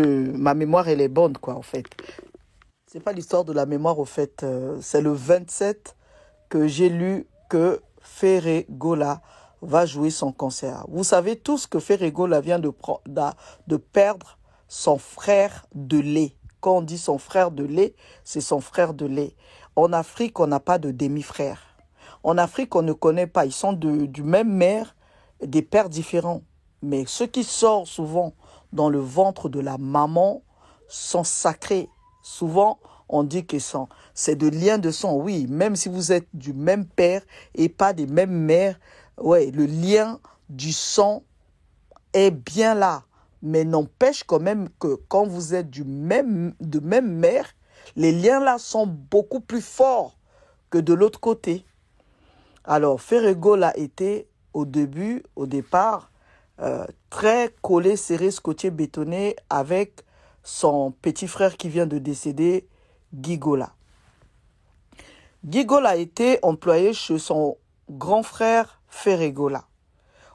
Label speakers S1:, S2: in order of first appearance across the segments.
S1: Ma mémoire, elle est bonne, quoi, en fait. C'est pas l'histoire de la mémoire, au fait. C'est le 27 que j'ai lu que Ferregola va jouer son concert. Vous savez tous que Ferregola vient de perdre son frère de lait. Quand on dit son frère de lait, c'est son frère de lait. En Afrique, on n'a pas de demi-frère. En Afrique, on ne connaît pas. Ils sont du même mère, des pères différents. Mais ceux qui sortent souvent dans le ventre de la maman sont sacrés. Souvent, on dit que c'est de lien de sang. Oui, même si vous êtes du même père et pas des mêmes mères, ouais, le lien du sang est bien là. Mais n'empêche quand même que quand vous êtes de même mère, les liens là sont beaucoup plus forts que de l'autre côté. Alors, Ferregola était au départ, très collé, serré, scotché, bétonné avec son petit frère qui vient de décéder, Gigola. Gigola était employé chez son grand frère Ferregola.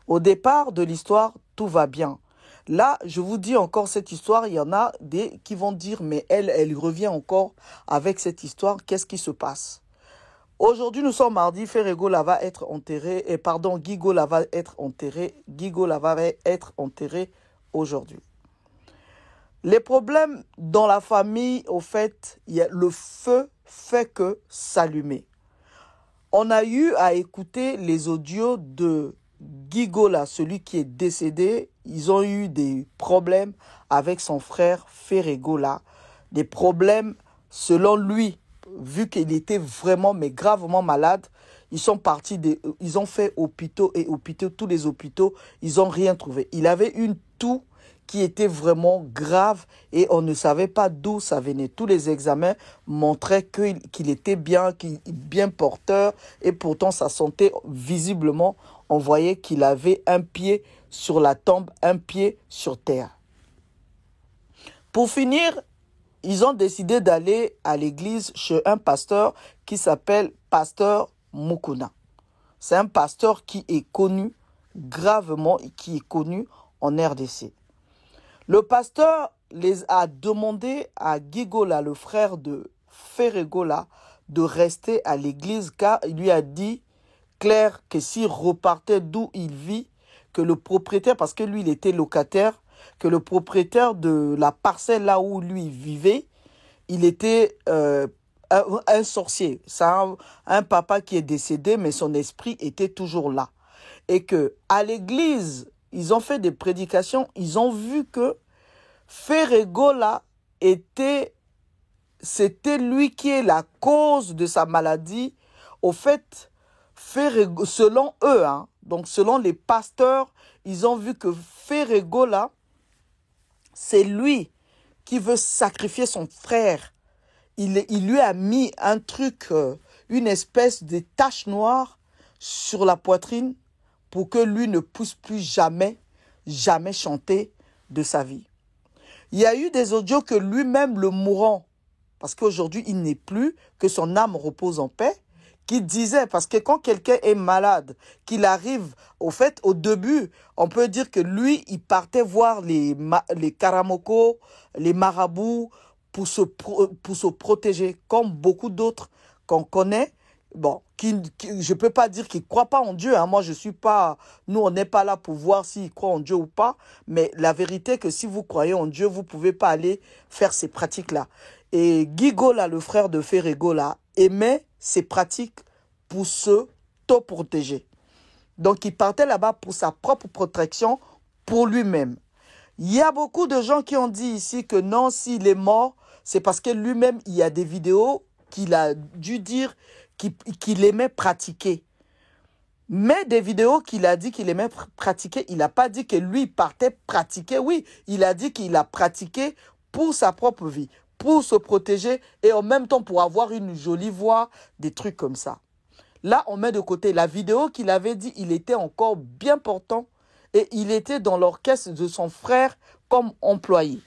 S1: Au départ de l'histoire, tout va bien. Là, je vous dis encore cette histoire, il y en a des qui vont dire, mais elle revient encore avec cette histoire, qu'est-ce qui se passe? Aujourd'hui, nous sommes mardi, Ferregola va être enterré, Gigola va être enterré aujourd'hui. Les problèmes dans la famille, au fait, le feu fait que s'allumer. On a eu à écouter les audios de Gigola, celui qui est décédé. Ils ont eu des problèmes avec son frère Ferregola. Des problèmes, selon lui, vu qu'il était vraiment, mais gravement malade. Ils sont partis, ils ont fait hôpitaux, tous les hôpitaux, ils n'ont rien trouvé. Il avait une toux qui était vraiment grave et on ne savait pas d'où ça venait. Tous les examens montraient qu'il était bien porteur et pourtant sa santé, visiblement, on voyait qu'il avait un pied sur la tombe, un pied sur terre. Pour finir, ils ont décidé d'aller à l'église chez un pasteur qui s'appelle Pasteur Mukuna. C'est un pasteur qui est connu gravement et qui est connu en RDC. Le pasteur les a demandé à Gigola, le frère de Ferregola, de rester à l'église car il lui a dit clair que s'il repartait d'où il vit, que le propriétaire, parce que lui il était locataire, que le propriétaire de la parcelle là où lui vivait, il était un sorcier. C'est un papa qui est décédé, mais son esprit était toujours là. Et que à l'église, ils ont fait des prédications, ils ont vu que Ferregola c'était lui qui est la cause de sa maladie. Au fait, selon eux, donc selon les pasteurs, ils ont vu que Ferregola, c'est lui qui veut sacrifier son frère. Il lui a mis un truc, une espèce de tache noire sur la poitrine pour que lui ne puisse plus jamais chanter de sa vie. Il y a eu des audios que lui-même, le mourant, parce qu'aujourd'hui il n'est plus, que son âme repose en paix, qui disait, parce que quand quelqu'un est malade, qu'il arrive, au fait, au début, on peut dire que lui, il partait voir les karamoko, les marabouts, pour se protéger, comme beaucoup d'autres qu'on connaît. Bon, je ne peux pas dire qu'ils ne croient pas en Dieu. Moi, je suis pas... Nous, on n'est pas là pour voir s'ils croient en Dieu ou pas. Mais la vérité est que si vous croyez en Dieu, vous ne pouvez pas aller faire ces pratiques-là. Et Gigola, le frère de Ferregola, aimait ces pratiques pour s'auto-protéger. Donc, il partait là-bas pour sa propre protection, pour lui-même. Il y a beaucoup de gens qui ont dit ici que non, s'il est mort, c'est parce que lui-même, il y a des vidéos qu'il a dû dire qu'il aimait pratiquer. Mais des vidéos qu'il a dit qu'il aimait pratiquer, il n'a pas dit que lui partait pratiquer. Oui, il a dit qu'il a pratiqué pour sa propre vie, pour se protéger et en même temps pour avoir une jolie voix, des trucs comme ça. Là, on met de côté la vidéo qu'il avait dit, il était encore bien portant et il était dans l'orchestre de son frère comme employé.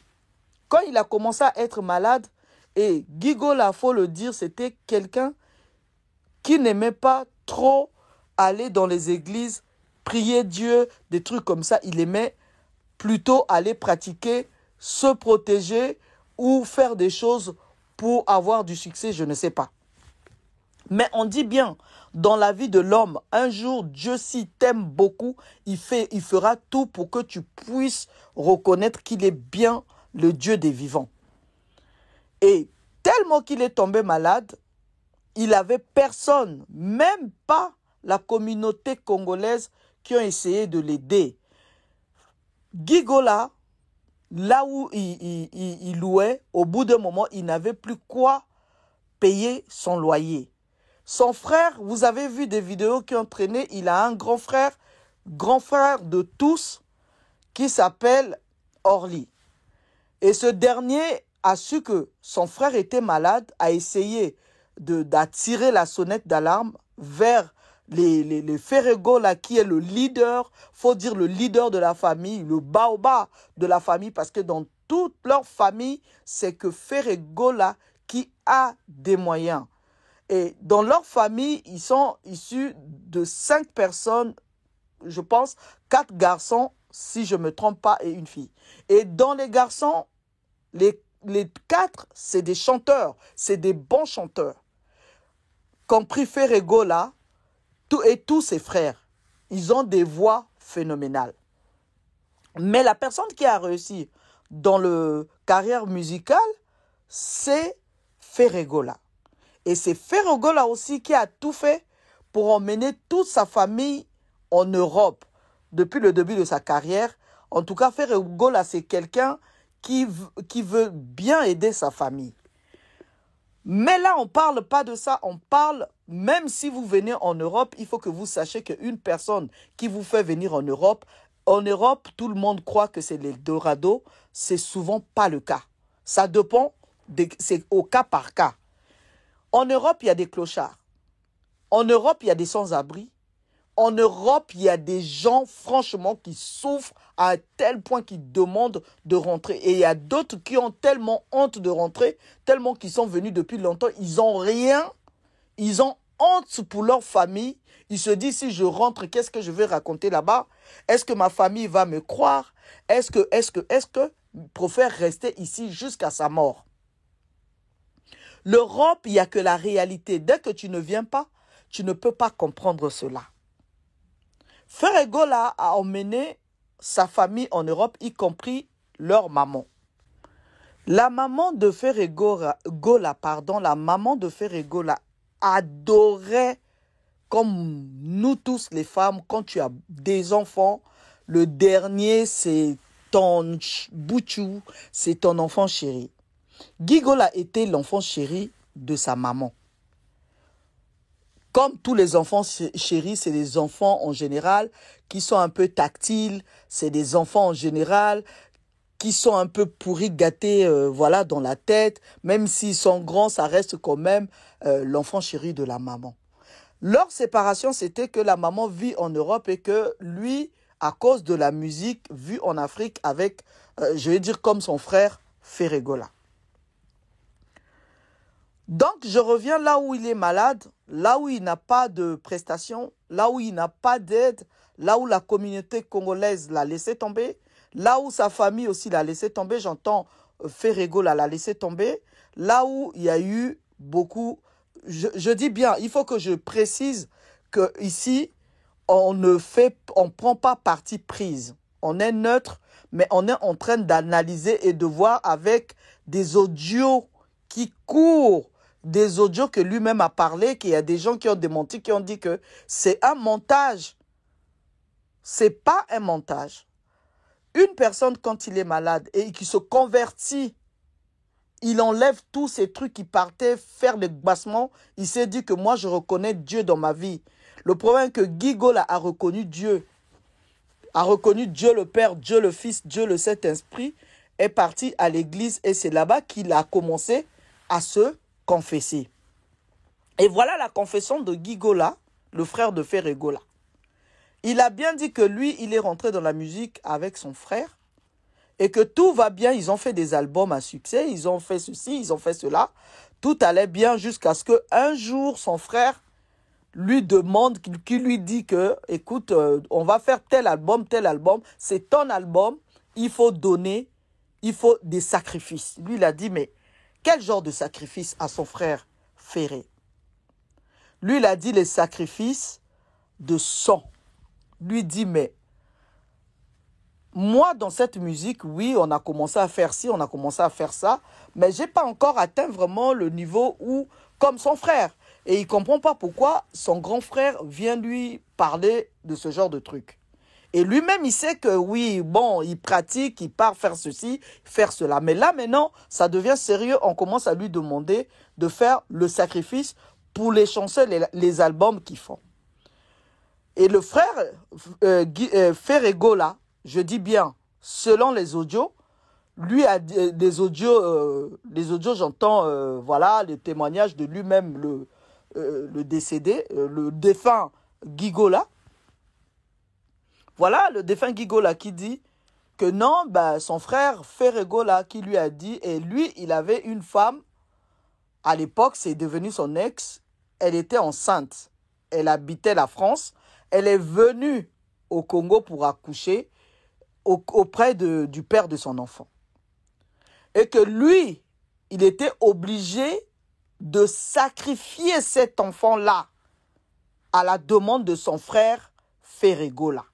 S1: Quand il a commencé à être malade, et Gigola, faut le dire, c'était quelqu'un qui n'aimait pas trop aller dans les églises, prier Dieu, des trucs comme ça. Il aimait plutôt aller pratiquer se protéger ou faire des choses pour avoir du succès, je ne sais pas. Mais on dit bien, dans la vie de l'homme, un jour, Dieu, s'il t'aime beaucoup, il fera tout pour que tu puisses reconnaître qu'il est bien le Dieu des vivants. Et tellement qu'il est tombé malade, il avait personne, même pas la communauté congolaise qui ont essayé de l'aider. Gigola, là où il louait, au bout d'un moment, il n'avait plus quoi payer son loyer. Son frère, vous avez vu des vidéos qui ont traîné, il a un grand frère de tous, qui s'appelle Orly. Et ce dernier a su que son frère était malade, a essayé d'attirer la sonnette d'alarme vers les Ferrego, là, qui est le leader, faut dire le leader de la famille, le baobab de la famille, parce que dans toute leur famille, c'est que Ferrego, là, qui a des moyens. Et dans leur famille, ils sont issus de 5 personnes, je pense, 4 garçons, si je ne me trompe pas, et une fille. Et dans les garçons, les 4, c'est des chanteurs, c'est des bons chanteurs. Compris Ferrego là, et tous ses frères, ils ont des voix phénoménales. Mais la personne qui a réussi dans la carrière musicale, c'est Ferrego là. Et c'est Ferrego là aussi qui a tout fait pour emmener toute sa famille en Europe depuis le début de sa carrière. En tout cas, Ferrego là, c'est quelqu'un qui veut bien aider sa famille. Mais là, on ne parle pas de ça. On parle, même si vous venez en Europe, il faut que vous sachiez qu'une personne qui vous fait venir en Europe, tout le monde croit que c'est l'Eldorado. C'est souvent pas le cas. Ça dépend, c'est au cas par cas. En Europe, il y a des clochards. En Europe, il y a des sans-abri. En Europe, il y a des gens, franchement, qui souffrent à un tel point qu'ils demandent de rentrer. Et il y a d'autres qui ont tellement honte de rentrer, tellement qu'ils sont venus depuis longtemps. Ils n'ont rien. Ils ont honte pour leur famille. Ils se disent, si je rentre, qu'est-ce que je vais raconter là-bas? Est-ce que ma famille va me croire? Est-ce que je préfère rester ici jusqu'à sa mort? L'Europe, il n'y a que la réalité. Dès que tu ne viens pas, tu ne peux pas comprendre cela. Ferrego là a emmené sa famille en Europe, y compris leur maman. La maman de Ferrego là, adorait, comme nous tous les femmes, quand tu as des enfants, le dernier c'est ton bouchou, c'est ton enfant chéri. Gigola était l'enfant chéri de sa maman. Comme tous les enfants chéris, c'est des enfants en général qui sont un peu tactiles, c'est des enfants en général qui sont un peu pourris, gâtés voilà, dans la tête. Même s'ils sont grands, ça reste quand même l'enfant chéri de la maman. Leur séparation, c'était que la maman vit en Europe et que lui, à cause de la musique, vit en Afrique avec, je vais dire comme son frère, Ferrego là. Donc, je reviens là où il est malade, là où il n'a pas de prestations, là où il n'a pas d'aide, là où la communauté congolaise l'a laissé tomber, là où sa famille aussi l'a laissé tomber, j'entends Ferrego l'a laissé tomber, là où il y a eu beaucoup, je dis bien, il faut que je précise qu'ici, on prend pas parti prise, on est neutre, mais on est en train d'analyser et de voir avec des audios qui courent, des audios que lui-même a parlé, qu'il y a des gens qui ont démenti, qui ont dit que c'est un montage. C'est pas un montage. Une personne, quand il est malade et qui se convertit, il enlève tous ces trucs qui partaient faire le bassement. Il s'est dit que moi, je reconnais Dieu dans ma vie. Le problème est que Gigola a reconnu Dieu. A reconnu Dieu le Père, Dieu le Fils, Dieu le Saint-Esprit, est parti à l'église et c'est là-bas qu'il a commencé à se confesser. Et voilà la confession de Gigola, le frère de Ferrego là. Il a bien dit que lui, il est rentré dans la musique avec son frère et que tout va bien. Ils ont fait des albums à succès, ils ont fait ceci, ils ont fait cela. Tout allait bien jusqu'à ce qu'un jour, son frère lui demande, qui lui dit que, écoute, on va faire tel album, c'est ton album, il faut donner il faut des sacrifices. Lui, il a dit, mais quel genre de sacrifice à son frère Ferré? Lui, il a dit les sacrifices de sang. Lui dit, mais moi, dans cette musique, oui, on a commencé à faire ci, on a commencé à faire ça, mais je n'ai pas encore atteint vraiment le niveau où, comme son frère. Et il ne comprend pas pourquoi son grand frère vient lui parler de ce genre de truc. Et lui-même, il sait que oui, bon, il pratique, il part faire ceci, faire cela. Mais là, maintenant, ça devient sérieux. On commence à lui demander de faire le sacrifice pour les chansons, les albums qu'ils font. Et le frère Ferrego, là, je dis bien, selon les audios, lui a des audios, j'entends, voilà, les témoignages de lui-même, le décédé, le défunt Gigola. Voilà, le défunt Gigola qui dit que non, bah, son frère Ferrego, là, qui lui a dit, et lui, il avait une femme, à l'époque, c'est devenu son ex, elle était enceinte, elle habitait la France, elle est venue au Congo pour accoucher auprès du père de son enfant. Et que lui, il était obligé de sacrifier cet enfant-là à la demande de son frère Ferrego, là.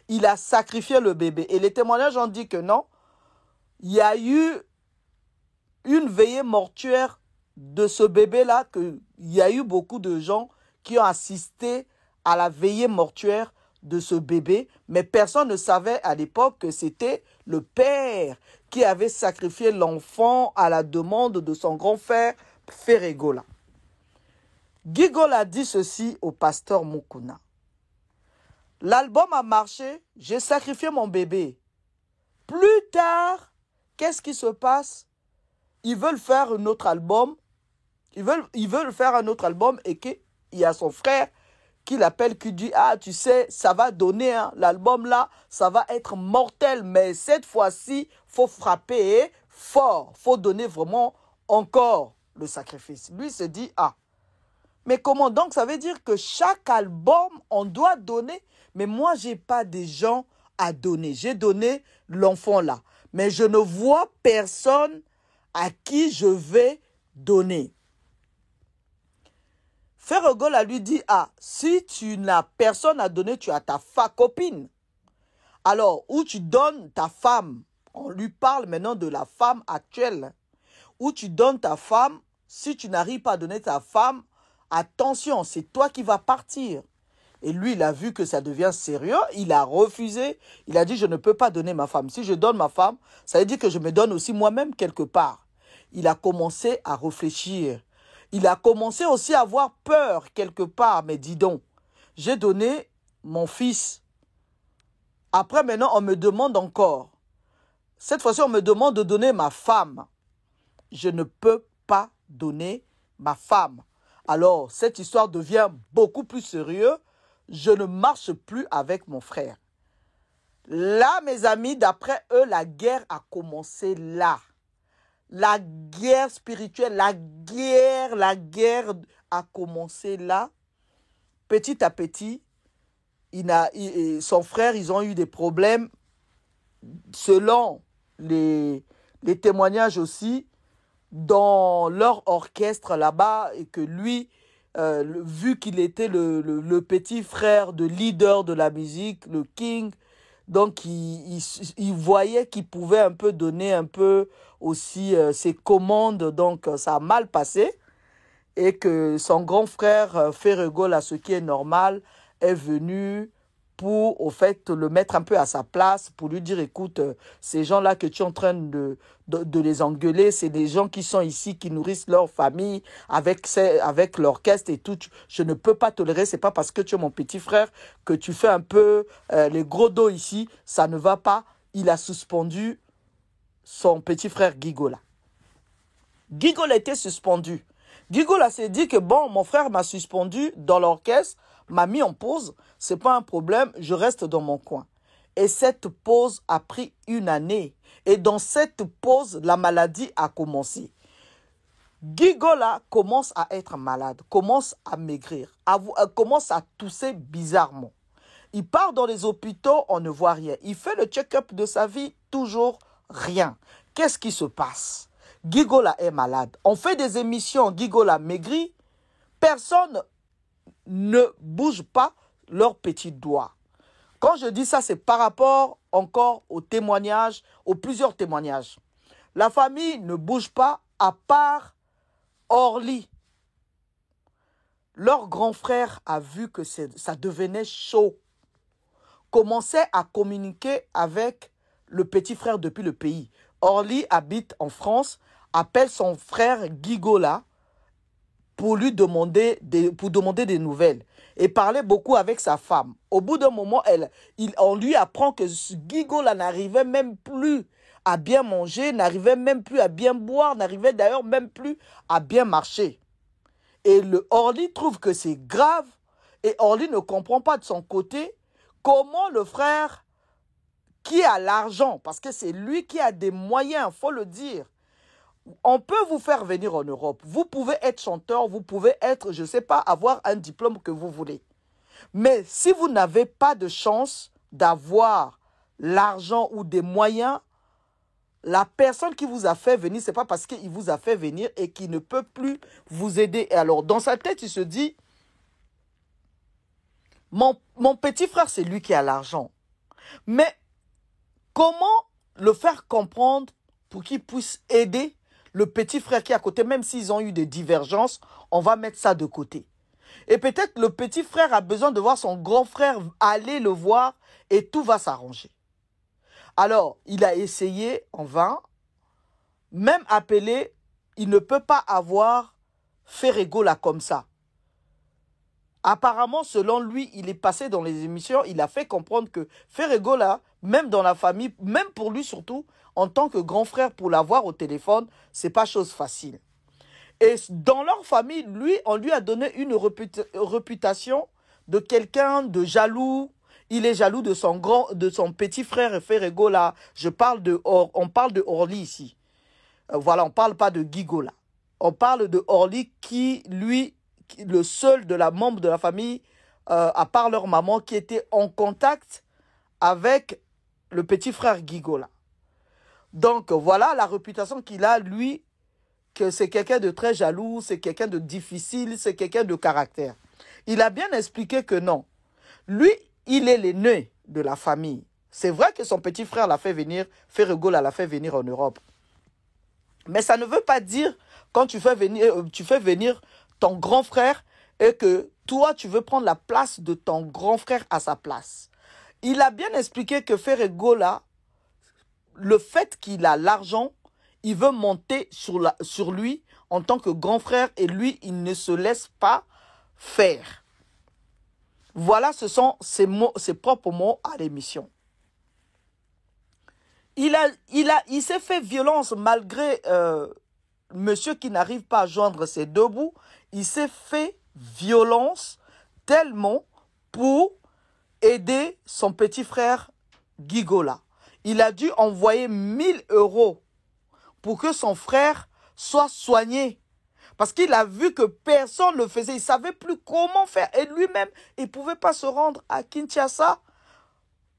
S1: Il a sacrifié le bébé. Et les témoignages ont dit que non, il y a eu une veillée mortuaire de ce bébé-là, qu'il y a eu beaucoup de gens qui ont assisté à la veillée mortuaire de ce bébé, mais personne ne savait à l'époque que c'était le père qui avait sacrifié l'enfant à la demande de son grand frère Ferrego. Gigola dit ceci au pasteur Mukuna. L'album a marché, j'ai sacrifié mon bébé. Plus tard, qu'est-ce qui se passe? Ils veulent faire un autre album. Ils veulent faire un autre album et qu'il y a son frère qui l'appelle, qui dit, ah, tu sais, ça va donner, hein, l'album là, ça va être mortel, mais cette fois-ci, faut frapper fort, faut donner vraiment encore le sacrifice. Lui se dit, ah, mais comment donc? Ça veut dire que chaque album, on doit donner. Mais moi, je n'ai pas des gens à donner. J'ai donné l'enfant là. Mais je ne vois personne à qui je vais donner. Ferrego lui dit, ah, si tu n'as personne à donner, tu as ta copine. Alors, où tu donnes ta femme, on lui parle maintenant de la femme actuelle. Où tu donnes ta femme, si tu n'arrives pas à donner ta femme, attention, c'est toi qui vas partir. Et lui, il a vu que ça devient sérieux, il a refusé. Il a dit, je ne peux pas donner ma femme. Si je donne ma femme, ça veut dire que je me donne aussi moi-même quelque part. Il a commencé à réfléchir. Il a commencé aussi à avoir peur quelque part. Mais dis donc, j'ai donné mon fils. Après, maintenant, on me demande encore. Cette fois-ci, on me demande de donner ma femme. Je ne peux pas donner ma femme. Alors, cette histoire devient beaucoup plus sérieuse. Je ne marche plus avec mon frère. Là, mes amis, d'après eux, la guerre a commencé là. La guerre spirituelle, la guerre a commencé là. Petit à petit, son frère, ils ont eu des problèmes. Selon les témoignages aussi, dans leur orchestre là-bas, et que lui, vu qu'il était le petit frère de leader de la musique, le king, donc il voyait qu'il pouvait un peu donner un peu aussi ses commandes, donc ça a mal passé, et que son grand frère Ferrego, là, ce qui est normal, est venu pour, au fait, le mettre un peu à sa place, pour lui dire, écoute, ces gens-là que tu es en train de les engueuler, c'est des gens qui sont ici, qui nourrissent leur famille avec l'orchestre et tout. Je ne peux pas tolérer, c'est pas parce que tu es mon petit frère que tu fais un peu les gros dos ici, ça ne va pas. Il a suspendu son petit frère Gigola. Gigola était suspendu. Gigola s'est dit que bon, mon frère m'a suspendu dans l'orchestre, m'a mis en pause, c'est pas un problème, je reste dans mon coin. Et cette pause a pris 1 année. Et dans cette pause, la maladie a commencé. Gigola commence à être malade, commence à maigrir, commence à tousser bizarrement. Il part dans les hôpitaux, on ne voit rien. Il fait le check-up de sa vie, toujours rien. qu'est-ce qui se passe? Gigola est malade. On fait des émissions, Gigola maigrit. Personne ne bouge pas leurs petits doigts. Quand je dis ça, c'est par rapport encore aux témoignages, aux plusieurs témoignages. La famille ne bouge pas à part Orly. Leur grand frère a vu que ça devenait chaud. Commençait à communiquer avec le petit frère depuis le pays. Orly habite en France, appelle son frère Gigola pour lui demander des nouvelles. Et parlait beaucoup avec sa femme. Au bout d'un moment, on lui apprend que Gigola n'arrivait même plus à bien manger, n'arrivait même plus à bien boire, n'arrivait d'ailleurs même plus à bien marcher. Et le Orly trouve que c'est grave et Orly ne comprend pas de son côté comment le frère qui a l'argent, parce que c'est lui qui a des moyens, il faut le dire. On peut vous faire venir en Europe. Vous pouvez être chanteur, vous pouvez être, je ne sais pas, avoir un diplôme que vous voulez. Mais si vous n'avez pas de chance d'avoir l'argent ou des moyens, la personne qui vous a fait venir, ce n'est pas parce qu'il vous a fait venir et qu'il ne peut plus vous aider. Et alors, dans sa tête, il se dit, mon petit frère, c'est lui qui a l'argent. Mais comment le faire comprendre pour qu'il puisse aider le petit frère qui est à côté, même s'ils ont eu des divergences, on va mettre ça de côté. Et peut-être le petit frère a besoin de voir son grand frère aller le voir et tout va s'arranger. Alors, il a essayé en vain, même appelé, il ne peut pas avoir Ferregola comme ça. Apparemment, selon lui, il est passé dans les émissions, il a fait comprendre que Ferregola, même dans la famille, même pour lui surtout, en tant que grand frère, pour l'avoir au téléphone, c'est pas chose facile. Et dans leur famille, lui, on lui a donné une réputation de quelqu'un de jaloux. Il est jaloux de son petit frère Ferregola. On parle de Orly ici. Voilà, on ne parle pas de Gigola. On parle de Orly qui, lui, le seul de la membre de la famille, à part leur maman, qui était en contact avec le petit frère Gigola. Donc, voilà la réputation qu'il a, lui, que c'est quelqu'un de très jaloux, c'est quelqu'un de difficile, c'est quelqu'un de caractère. Il a bien expliqué que non. Lui, il est l'aîné de la famille. C'est vrai que son petit frère l'a fait venir, Ferregola l'a fait venir en Europe. Mais ça ne veut pas dire, quand tu fais venir ton grand frère et que toi, tu veux prendre la place de ton grand frère à sa place. Il a bien expliqué que Ferregola, le fait qu'il a l'argent, il veut monter sur lui en tant que grand frère et lui, il ne se laisse pas faire. Voilà, ce sont ses propres mots à l'émission. Il s'est fait violence malgré monsieur qui n'arrive pas à joindre ses deux bouts. Il s'est fait violence tellement pour aider son petit frère Gigola. Il a dû envoyer 1000 € pour que son frère soit soigné. Parce qu'il a vu que personne ne le faisait. Il ne savait plus comment faire. Et lui-même, il ne pouvait pas se rendre à Kinshasa.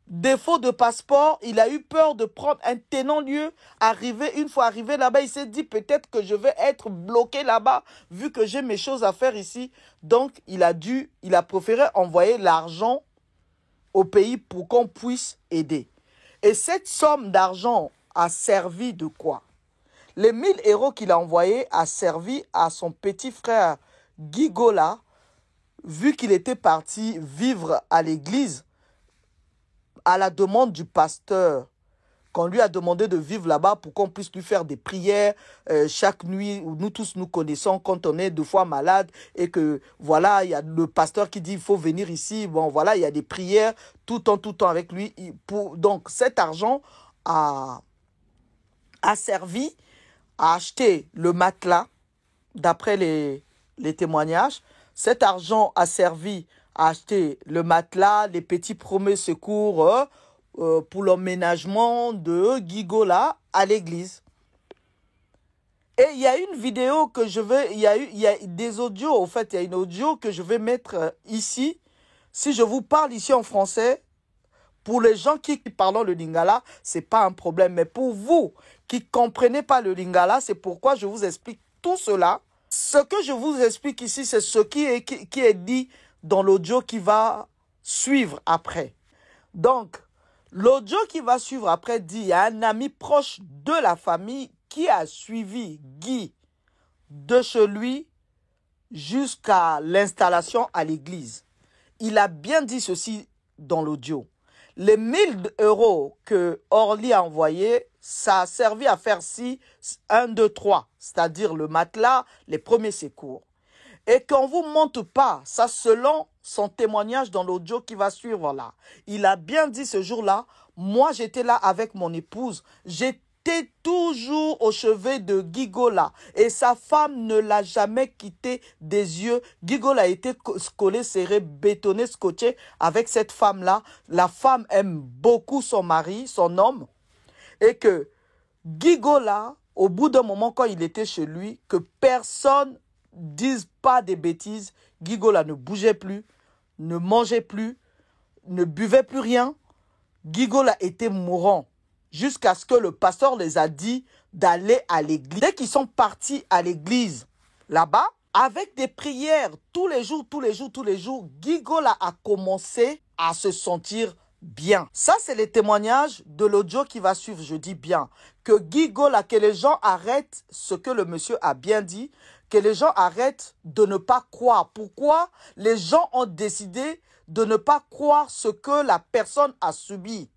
S1: Défaut de passeport, il a eu peur de prendre un tenant lieu. Une fois arrivé là-bas, il s'est dit peut-être que je vais être bloqué là-bas vu que j'ai mes choses à faire ici. Donc, il a préféré envoyer l'argent au pays pour qu'on puisse aider. Et cette somme d'argent a servi de quoi? Les 1000 € qu'il a envoyés a servi à son petit frère Gigola, vu qu'il était parti vivre à l'église, à la demande du pasteur, qu'on lui a demandé de vivre là-bas pour qu'on puisse lui faire des prières chaque nuit. Nous tous nous connaissons quand on est 2 fois malade et que voilà, il y a le pasteur qui dit il faut venir ici. Bon voilà, il y a des prières tout le temps avec lui. Donc cet argent a servi à acheter le matelas, d'après les témoignages. Cet argent a servi à acheter le matelas, les petits premiers secours pour l'emménagement de Gigola à l'église. Et il y a une vidéo que il y a des audios, au fait, il y a une audio que je vais mettre ici. Si je vous parle ici en français, Pour les gens qui parlent le lingala, ce n'est pas un problème. Mais pour vous qui ne comprenez pas le lingala, c'est pourquoi je vous explique tout cela. Ce que je vous explique ici, c'est ce qui est dit dans l'audio qui va suivre après. Donc, l'audio qui va suivre après dit, il y a un ami proche de la famille qui a suivi Guy de chez lui jusqu'à l'installation à l'église. Il a bien dit ceci dans l'audio. Les 1000 euros que Orly a envoyés, ça a servi à faire 1, 2, 3, c'est-à-dire le matelas, les premiers secours. Et qu'on ne vous montre pas, ça selon son témoignage dans l'audio qui va suivre là. Il a bien dit ce jour-là, moi j'étais là avec mon épouse, j'étais toujours au chevet de Gigola et sa femme ne l'a jamais quitté des yeux. Gigola a été collé, serré, bétonné, scotché avec cette femme-là. La femme aime beaucoup son mari, son homme, et que Gigola, au bout d'un moment quand il était chez lui, que personne dise pas des bêtises, Gigola ne bougeait plus, ne mangeait plus, ne buvait plus rien. Gigola était mourant. Jusqu'à ce que le pasteur les a dit d'aller à l'église. Dès qu'ils sont partis à l'église, là-bas, avec des prières tous les jours, Gigola a commencé à se sentir bien. Ça, c'est les témoignages de l'audio qui va suivre, je dis bien. Que Gigola, que les gens arrêtent ce que le monsieur a bien dit, que les gens arrêtent de ne pas croire. Pourquoi les gens ont décidé de ne pas croire ce que la personne a subi?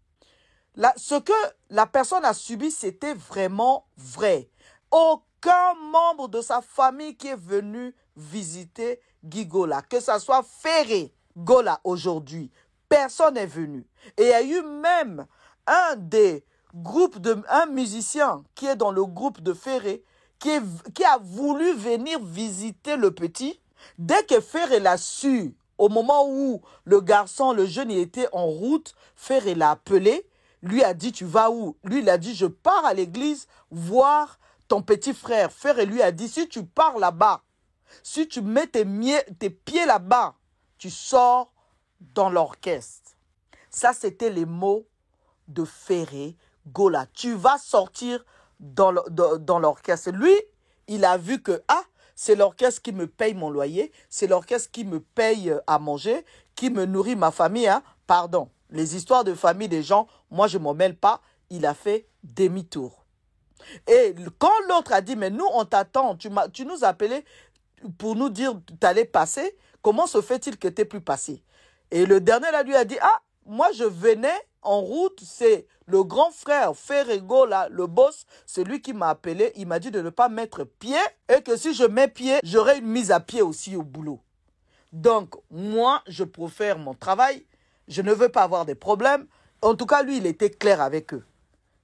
S1: Ce que la personne a subi, c'était vraiment vrai. Aucun membre de sa famille qui est venu visiter Gigola, que ce soit Ferré Gola aujourd'hui, personne n'est venu. Et il y a eu même un musicien qui est dans le groupe de Ferré, qui a voulu venir visiter le petit. Dès que Ferré l'a su, au moment où le jeune, il était en route, Ferré l'a appelé. Lui a dit, tu vas où? Lui, il a dit, je pars à l'église voir ton petit frère. Frère, et lui a dit, si tu pars là-bas, si tu mets tes pieds là-bas, tu sors dans l'orchestre. Ça, c'était les mots de Ferré Gola. Tu vas sortir dans l'orchestre. Lui, il a vu que, c'est l'orchestre qui me paye mon loyer, c'est l'orchestre qui me paye à manger, qui me nourrit ma famille. Pardon. Les histoires de famille des gens, moi, je ne m'en mêle pas. Il a fait demi-tour. Et quand l'autre a dit, mais nous, on t'attend, tu nous as appelés pour nous dire que tu allais passer, comment se fait-il que tu n'es plus passé? Et le dernier, là, lui a dit, moi, je venais en route, c'est le grand frère Ferrego, là, le boss, c'est lui qui m'a appelé. Il m'a dit de ne pas mettre pied et que si je mets pied, j'aurai une mise à pied aussi au boulot. Donc, moi, je préfère mon travail. Je ne veux pas avoir des problèmes. En tout cas, lui, il était clair avec eux.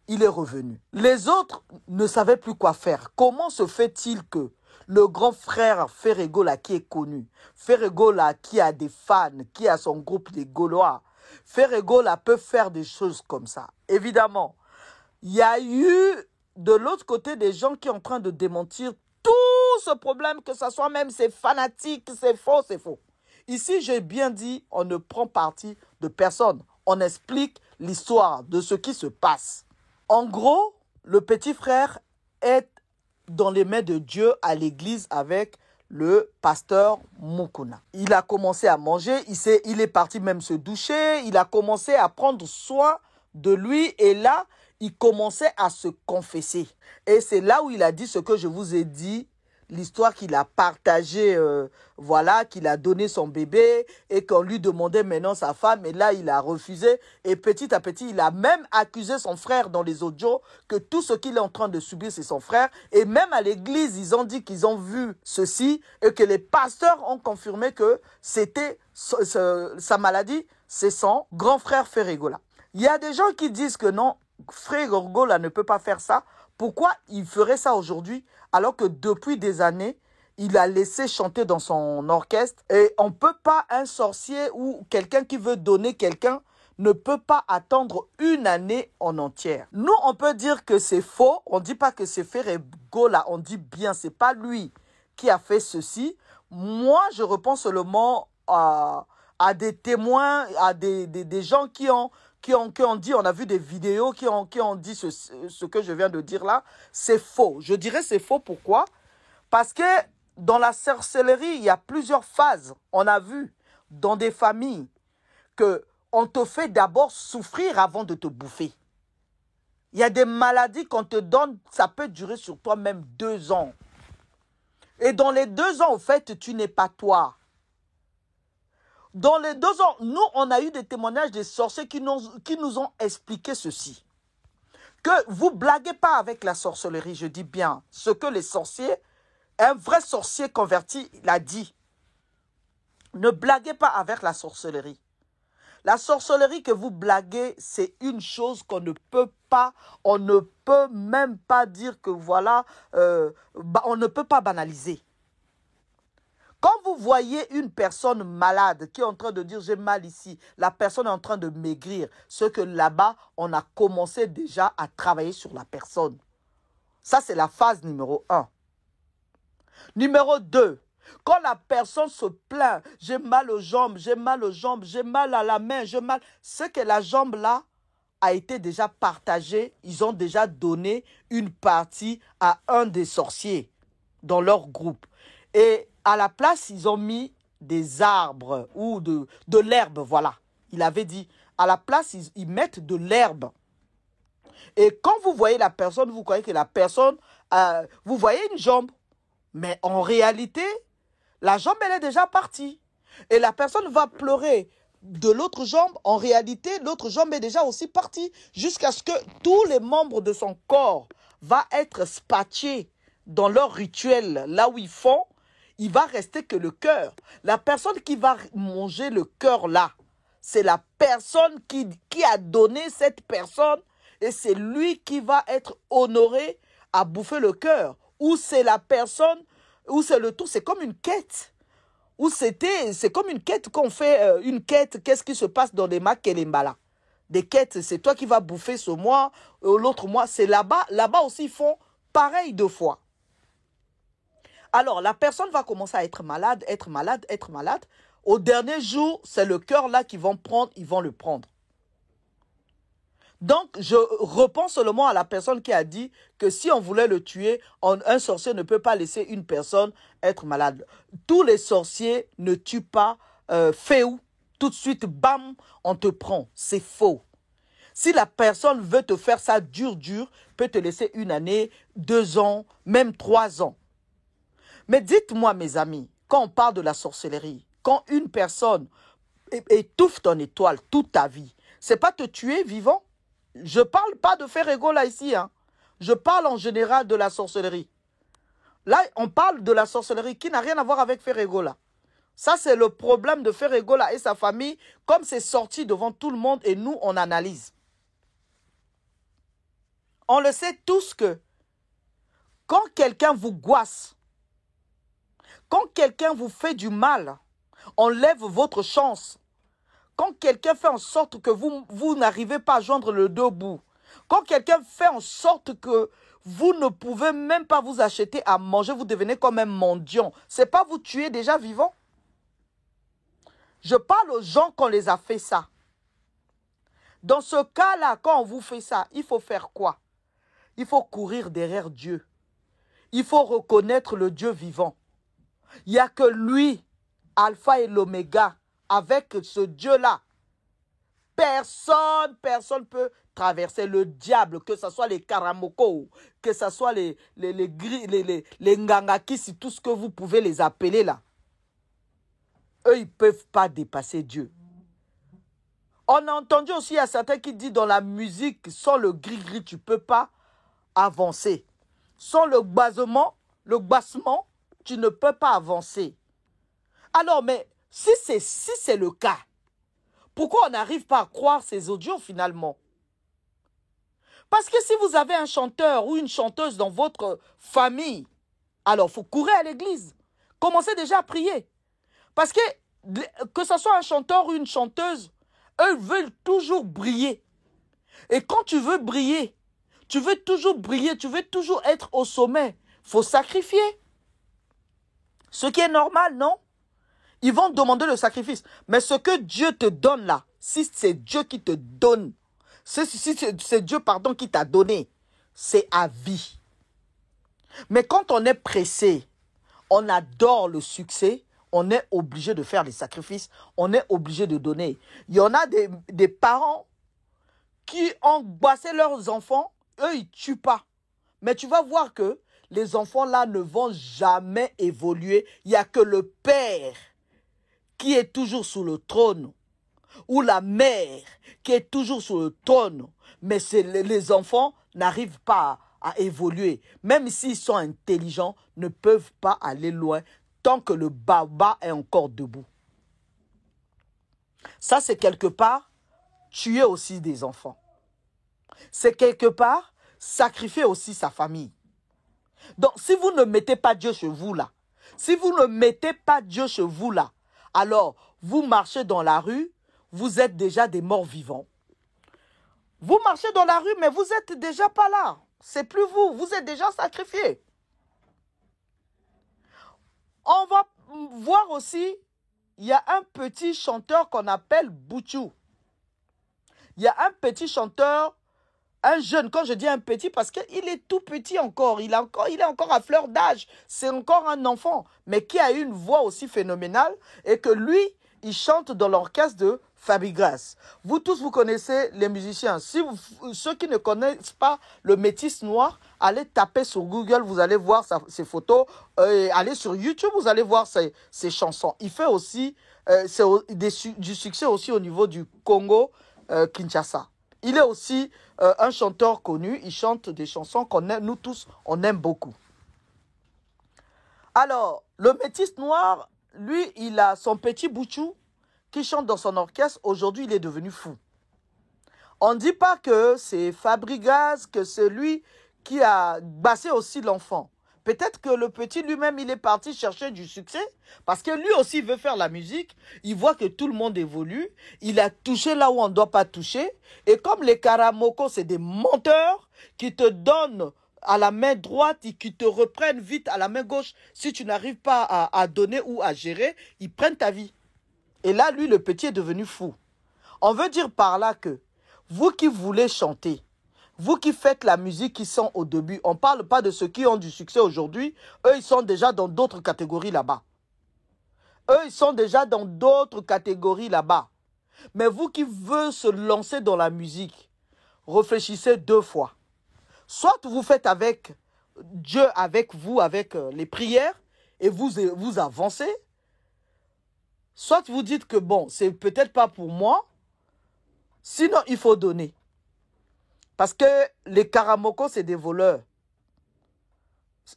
S1: Il est revenu. Les autres ne savaient plus quoi faire. Comment se fait-il que le grand frère Ferregola qui est connu, Ferregola qui a des fans, qui a son groupe des Gaulois, Ferregola peut faire des choses comme ça? Évidemment, il y a eu de l'autre côté des gens qui sont en train de démentir tout ce problème, que ce soit même ces fanatiques, c'est faux, c'est faux. Ici, j'ai bien dit, on ne prend parti de personne. On explique l'histoire de ce qui se passe. En gros, le petit frère est dans les mains de Dieu à l'église avec le pasteur Mukuna. Il a commencé à manger, il est parti même se doucher, il a commencé à prendre soin de lui et là, il commençait à se confesser. Et c'est là où il a dit ce que je vous ai dit, l'histoire qu'il a partagée, qu'il a donné son bébé et qu'on lui demandait maintenant sa femme et là il a refusé et petit à petit il a même accusé son frère dans les audios que tout ce qu'il est en train de subir c'est son frère et même à l'église ils ont dit qu'ils ont vu ceci et que les pasteurs ont confirmé que c'était sa maladie, c'est son grand frère Ferregola. Il y a des gens qui disent que non, Ferregola ne peut pas faire ça. Pourquoi il ferait ça aujourd'hui alors que depuis des années, il a laissé chanter dans son orchestre et on ne peut pas, un sorcier ou quelqu'un qui veut donner quelqu'un ne peut pas attendre une année en entière. Nous, on peut dire que c'est faux, on ne dit pas que c'est Ferregola, on dit bien, c'est pas lui qui a fait ceci. Moi, je repense seulement à des témoins, à des gens qui qui ont dit, on a vu des vidéos qui ont dit ce que je viens de dire là, c'est faux. Je dirais c'est faux, pourquoi? Parce que dans la sorcellerie, il y a plusieurs phases. On a vu dans des familles qu'on te fait d'abord souffrir avant de te bouffer. Il y a des maladies qu'on te donne, ça peut durer sur toi même 2 ans. Et dans les 2 ans, au fait, tu n'es pas toi. Dans les 2 ans, nous, on a eu des témoignages des sorciers qui nous ont expliqué ceci. Que vous ne blaguez pas avec la sorcellerie, je dis bien. Ce que les sorciers, un vrai sorcier converti l'a dit. Ne blaguez pas avec la sorcellerie. La sorcellerie que vous blaguez, c'est une chose qu'on ne peut pas, on ne peut même pas dire que voilà, on ne peut pas banaliser. Quand vous voyez une personne malade qui est en train de dire j'ai mal ici, la personne est en train de maigrir, ce que là-bas, on a commencé déjà à travailler sur la personne. Ça, c'est la phase numéro 1. Numéro 2. Quand la personne se plaint, j'ai mal aux jambes, j'ai mal aux jambes, j'ai mal à la main, j'ai mal. C'est que la jambe là a été déjà partagée. Ils ont déjà donné une partie à un des sorciers dans leur groupe. Et à la place, ils ont mis des arbres ou de l'herbe, voilà. Il avait dit, à la place, ils mettent de l'herbe. Et quand vous voyez la personne, vous croyez que la personne, vous voyez une jambe. Mais en réalité, la jambe, elle est déjà partie. Et la personne va pleurer de l'autre jambe. En réalité, l'autre jambe est déjà aussi partie. Jusqu'à ce que tous les membres de son corps vont être spatchés dans leur rituel. Là où ils font, il va rester que le cœur. La personne qui va manger le cœur là, c'est la personne qui a donné cette personne. Et c'est lui qui va être honoré à bouffer le cœur. Ou c'est la personne, ou c'est le tout, c'est comme une quête. Ou c'est comme une quête qu'on fait, une quête, qu'est-ce qui se passe dans les Makelimbala. Des quêtes, c'est toi qui vas bouffer ce mois, l'autre mois, c'est là-bas. Là-bas aussi, ils font pareil 2 fois. Alors, la personne va commencer à être malade, être malade, être malade. Au dernier jour, c'est le cœur là qu'ils vont prendre, ils vont le prendre. Donc, je repense seulement à la personne qui a dit que si on voulait le tuer, un sorcier ne peut pas laisser une personne être malade. Tous les sorciers ne tuent pas féou. Tout de suite, bam, on te prend. C'est faux. Si la personne veut te faire ça dur, peut te laisser 1 année, 2 ans, même 3 ans. Mais dites-moi, mes amis, quand on parle de la sorcellerie, quand une personne étouffe ton étoile toute ta vie, c'est pas te tuer vivant? Je ne parle pas de Ferrego là ici. Hein. Je parle en général de la sorcellerie. Là, on parle de la sorcellerie qui n'a rien à voir avec Ferrego là. Ça, c'est le problème de Ferrego là et sa famille. Comme c'est sorti devant tout le monde et nous, on analyse. On le sait tous que quand quelqu'un vous goisse, quand quelqu'un vous fait du mal, enlève votre chance. Quand quelqu'un fait en sorte que vous n'arrivez pas à joindre le 2 bouts, quand quelqu'un fait en sorte que vous ne pouvez même pas vous acheter à manger, vous devenez comme un mendiant. Ce n'est pas vous tuer déjà vivant. Je parle aux gens qu'on les a fait ça. Dans ce cas-là, quand on vous fait ça, il faut faire quoi? Il faut courir derrière Dieu. Il faut reconnaître le Dieu vivant. Il n'y a que lui, Alpha et l'Oméga. Avec ce Dieu-là, personne peut traverser le diable, que ce soit les Karamoko, que ce soit les Ngangakis, tout ce que vous pouvez les appeler là. Eux, ils ne peuvent pas dépasser Dieu. On a entendu aussi, il y a certains qui disent dans la musique, sans le gris-gris, tu ne peux pas avancer. Sans le bassement, tu ne peux pas avancer. Alors, mais si c'est le cas, pourquoi on n'arrive pas à croire ces audios finalement? Parce que si vous avez un chanteur ou une chanteuse dans votre famille, alors il faut courir à l'église. Commencez déjà à prier. Parce que ce soit un chanteur ou une chanteuse, eux veulent toujours briller. Et quand tu veux briller, tu veux toujours briller, tu veux toujours être au sommet, il faut sacrifier. Ce qui est normal, non? Ils vont demander le sacrifice. Mais ce que Dieu te donne là, si c'est Dieu qui te donne, si c'est Dieu, pardon, qui t'a donné, c'est à vie. Mais quand on est pressé, on adore le succès, on est obligé de faire des sacrifices, on est obligé de donner. Il y en a des parents qui ont bossé leurs enfants, eux, ils ne tuent pas. Mais tu vas voir que les enfants là ne vont jamais évoluer. Il n'y a que le père qui est toujours sous le trône, ou la mère qui est toujours sur le trône. Mais les enfants n'arrivent pas à évoluer. Même s'ils sont intelligents, ne peuvent pas aller loin tant que le baba est encore debout. Ça, c'est quelque part tuer aussi des enfants. C'est quelque part sacrifier aussi sa famille. Donc, si vous ne mettez pas Dieu chez vous là, si vous ne mettez pas Dieu chez vous là, alors vous marchez dans la rue, vous êtes déjà des morts vivants. Vous marchez dans la rue, mais vous n'êtes déjà pas là. C'est plus vous, vous êtes déjà sacrifiés. On va voir aussi, il y a un petit chanteur qu'on appelle Bouchou. Il y a un petit chanteur, un jeune, quand je dis un petit, parce qu'il est tout petit encore, il est encore à fleur d'âge, c'est encore un enfant, mais qui a une voix aussi phénoménale et que lui, il chante dans l'orchestre de Fabregas. Vous tous, vous connaissez les musiciens. Ceux qui ne connaissent pas le Métis Noir, allez taper sur Google, vous allez voir ses photos. Allez sur YouTube, vous allez voir ses chansons. Il fait aussi du succès aussi au niveau du Congo, Kinshasa. Il est aussi un chanteur connu. Il chante des chansons qu'on aime, nous tous, on aime beaucoup. Alors, le Métis Noir, lui, il a son petit Bouchou qui chante dans son orchestre. Aujourd'hui, il est devenu fou. On ne dit pas que c'est Fabregas, que c'est lui qui a bassé aussi l'enfant. Peut-être que le petit lui-même, il est parti chercher du succès parce que lui aussi veut faire la musique. Il voit que tout le monde évolue. Il a touché là où on ne doit pas toucher. Et comme les Karamoko, c'est des menteurs qui te donnent à la main droite et qui te reprennent vite à la main gauche. Si tu n'arrives pas à donner ou à gérer, ils prennent ta vie. Et là, lui, le petit est devenu fou. On veut dire par là que vous qui voulez chanter, vous qui faites la musique qui sont au début, on ne parle pas de ceux qui ont du succès aujourd'hui, eux, ils sont déjà dans d'autres catégories là-bas. Eux, ils sont déjà dans d'autres catégories là-bas. Mais vous qui voulez se lancer dans la musique, réfléchissez 2 fois. Soit vous faites avec Dieu, avec vous, avec les prières, et vous avancez. Soit vous dites que bon, c'est peut-être pas pour moi, sinon il faut donner. Parce que les Karamoko, c'est des voleurs.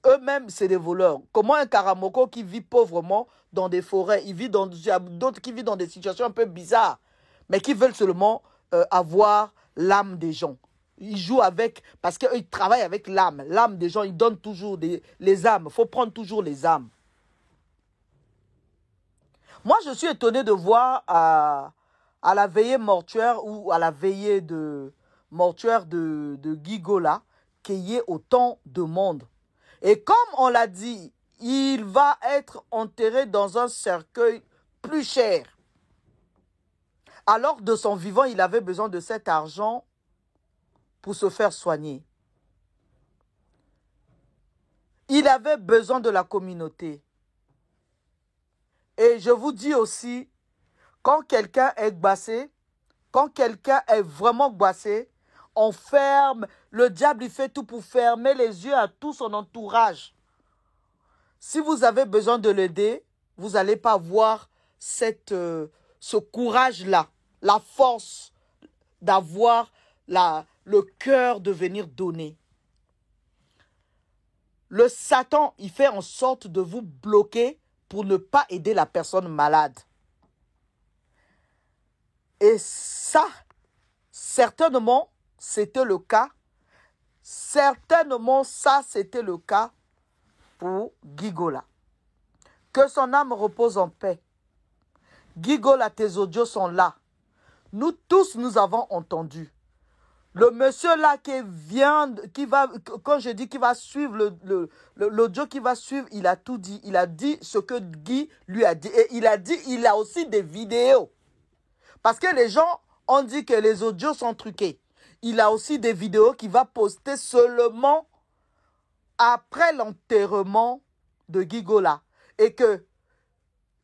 S1: Eux-mêmes, c'est des voleurs. Comment un Karamoko qui vit pauvrement dans des forêts, il y a d'autres qui vivent dans des situations un peu bizarres, mais qui veulent seulement avoir l'âme des gens. Ils jouent avec, parce qu'ils travaillent avec l'âme. L'âme des gens, ils donnent toujours les âmes. Il faut prendre toujours les âmes. Moi, je suis étonné de voir à la veillée mortuaire ou à la veillée mortuaire de Gigola qu'il y ait autant de monde. Et comme on l'a dit, il va être enterré dans un cercueil plus cher. Alors, de son vivant, il avait besoin de cet argent pour se faire soigner. Il avait besoin de la communauté. Et je vous dis aussi, quand quelqu'un est gbassé, quand quelqu'un est vraiment gbassé, on ferme, le diable il fait tout pour fermer les yeux à tout son entourage. Si vous avez besoin de l'aider, vous n'allez pas voir ce courage-là, la force d'avoir le cœur de venir donner. Le Satan, il fait en sorte de vous bloquer pour ne pas aider la personne malade. Et ça, certainement, c'était le cas. Certainement, ça, c'était le cas pour Gigola. Que son âme repose en paix. Gigola, tes audios sont là. Nous tous, nous avons entendu. Le monsieur là qui vient, qui va, quand je dis qu'il va suivre l'audio qui va suivre, il a tout dit. Il a dit ce que Guy lui a dit. Et il a dit, il a aussi des vidéos. Parce que les gens ont dit que les audios sont truqués. Il a aussi des vidéos qu'il va poster seulement après l'enterrement de Guy Gola. Et que